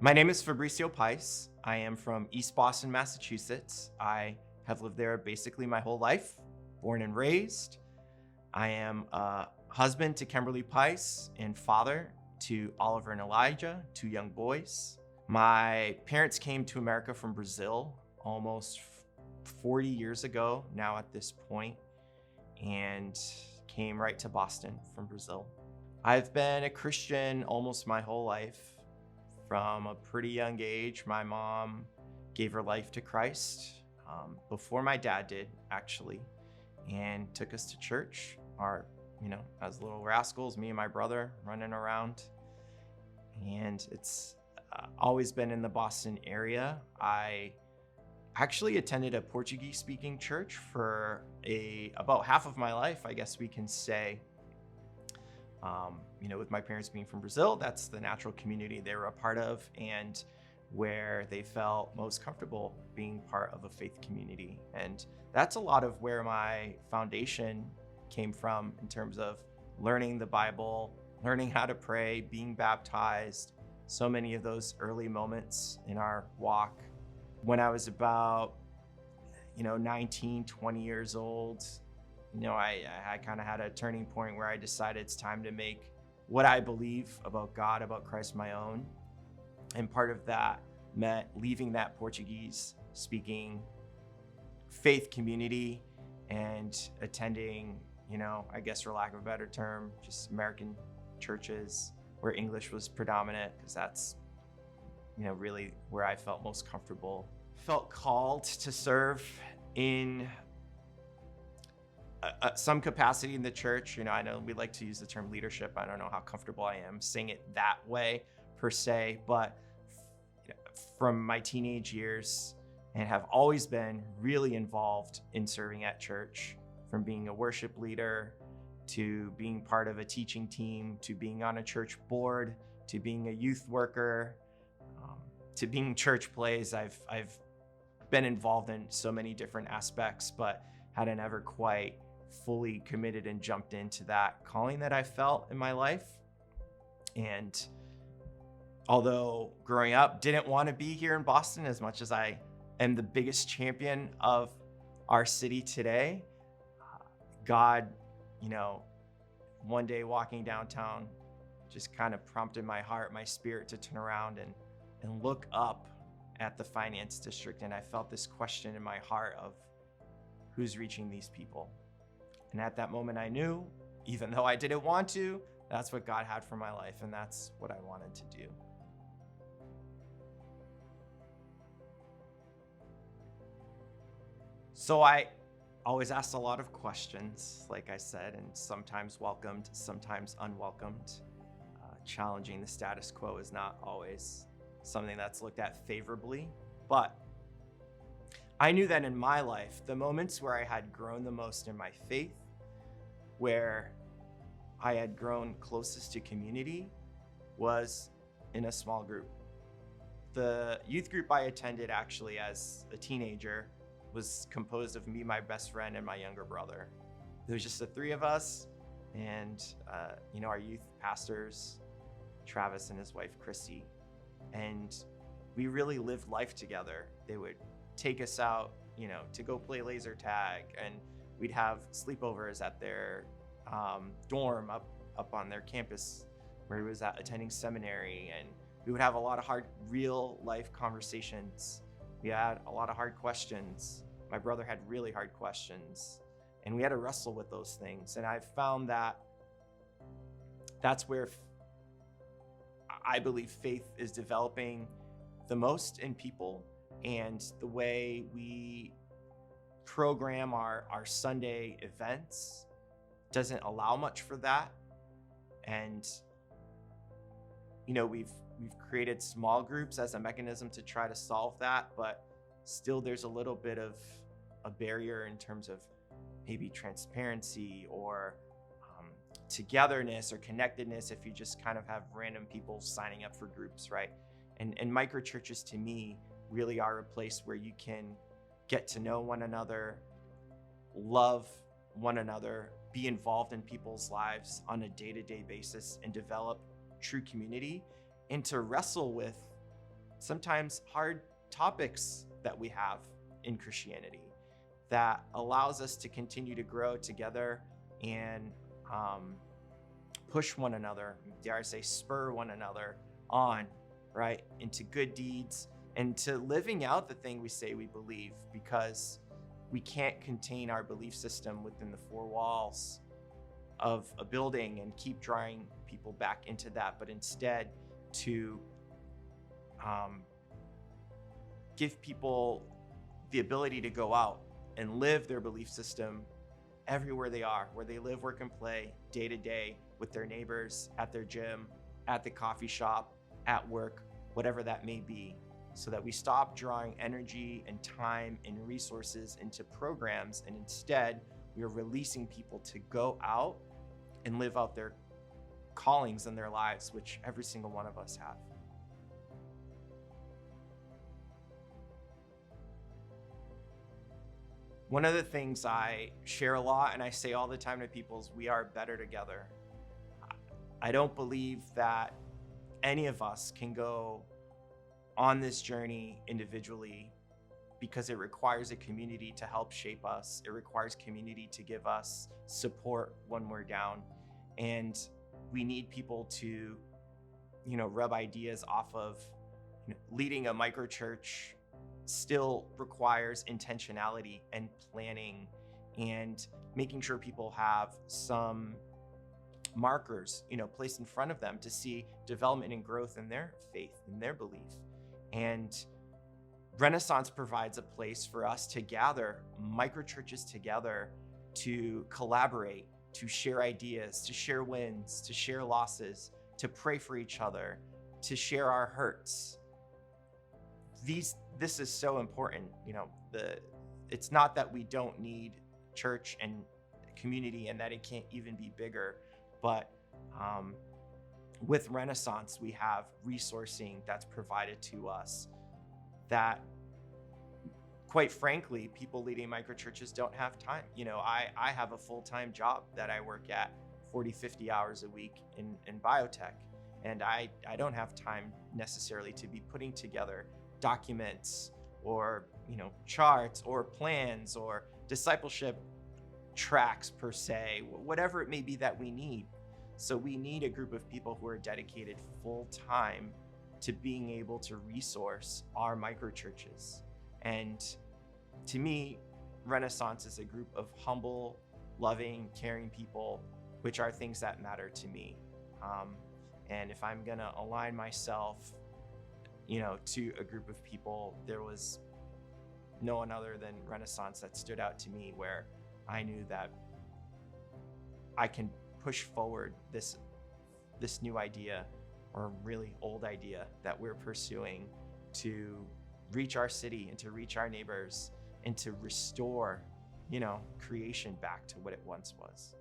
My name is Fabricio. I am from East Boston, Massachusetts. I have lived there basically my whole life, born and raised. I am a husband to Kimberly Pice and father to Oliver and Elijah, two young boys. My parents came to America from Brazil almost 40 years ago now at this point, and came right to Boston from Brazil. I've been a Christian almost my whole life. From a pretty young age, my mom gave her life to Christ before my dad did, actually, and took us to church. As little rascals, me and my brother running around. And it's always been in the Boston area. I actually attended a Portuguese-speaking church for about half of my life, I guess we can say. With my parents being from Brazil, that's the natural community they were a part of and where they felt most comfortable being part of a faith community. And that's a lot of where my foundation came from in terms of learning the Bible, learning how to pray, being baptized, so many of those early moments in our walk. When I was about, 19, 20 years old, I kind of had a turning point where I decided it's time to make what I believe about God, about Christ, my own. And part of that meant leaving that Portuguese speaking faith community and attending, I guess for lack of a better term, just American churches where English was predominant, because that's, really where I felt most comfortable. Felt called to serve in some capacity in the church. I know we like to use the term leadership. I don't know how comfortable I am saying it that way per se, but from my teenage years and have always been really involved in serving at church, from being a worship leader to being part of a teaching team, to being on a church board, to being a youth worker, to being church plays. I've been involved in so many different aspects, but hadn't ever quite fully committed and jumped into that calling that I felt in my life. And although growing up, didn't want to be here in Boston as much as I am the biggest champion of our city today, God, one day walking downtown just kind of prompted my heart, my spirit to turn around and look up at the finance district. And I felt this question in my heart of, who's reaching these people? And at that moment I knew, even though I didn't want to, that's what God had for my life, and that's what I wanted to do. So I always asked a lot of questions, like I said, and sometimes welcomed, sometimes unwelcomed. Challenging the status quo is not always something that's looked at favorably, but I knew that in my life, the moments where I had grown the most in my faith, where I had grown closest to community, was in a small group. The youth group I attended actually as a teenager was composed of me, my best friend, and my younger brother. There was just the three of us and, our youth pastors, Travis and his wife, Christy. And we really lived life together. They would take us out, to go play laser tag, and we'd have sleepovers at their dorm up on their campus where he was attending seminary, and we would have a lot of hard, real life conversations. We had a lot of hard questions. My brother had really hard questions, and we had to wrestle with those things. And I've found that that's where I believe faith is developing the most in people. And the way we program our Sunday events doesn't allow much for that. And, we've created small groups as a mechanism to try to solve that, but still there's a little bit of a barrier in terms of maybe transparency or togetherness or connectedness if you just kind of have random people signing up for groups, right? And microchurches, to me, really are a place where you can get to know one another, love one another, be involved in people's lives on a day-to-day basis, and develop true community, and to wrestle with sometimes hard topics that we have in Christianity that allows us to continue to grow together and push one another, dare I say, spur one another on, right, into good deeds and to living out the thing we say we believe, because we can't contain our belief system within the four walls of a building and keep drawing people back into that, but instead to give people the ability to go out and live their belief system everywhere they are, where they live, work, and play day to day with their neighbors, at their gym, at the coffee shop, at work, whatever that may be, so that we stop drawing energy and time and resources into programs, and instead we are releasing people to go out and live out their callings in their lives, which every single one of us have. One of the things I share a lot and I say all the time to people is we are better together. I don't believe that any of us can go on this journey individually, because it requires a community to help shape us. It requires community to give us support when we're down. And we need people to, rub ideas off of. Leading a microchurch still requires intentionality and planning and making sure people have some markers, placed in front of them to see development and growth in their faith, in their belief. And Renaissance provides a place for us to gather microchurches together, to collaborate, to share ideas, to share wins, to share losses, to pray for each other, to share our hurts. This is so important. It's not that we don't need church and community and that it can't even be bigger, but with Renaissance, we have resourcing that's provided to us that, quite frankly, people leading microchurches don't have time. I have a full-time job that I work at 40, 50 hours a week in biotech, and I don't have time necessarily to be putting together documents or charts or plans or discipleship tracks per se, whatever it may be that we need. So we need a group of people who are dedicated full time to being able to resource our microchurches. And to me, Renaissance is a group of humble, loving, caring people, which are things that matter to me. And if I'm gonna align myself, to a group of people, there was no one other than Renaissance that stood out to me, where I knew that I can push forward this new idea, or really old idea that we're pursuing, to reach our city and to reach our neighbors and to restore, creation back to what it once was.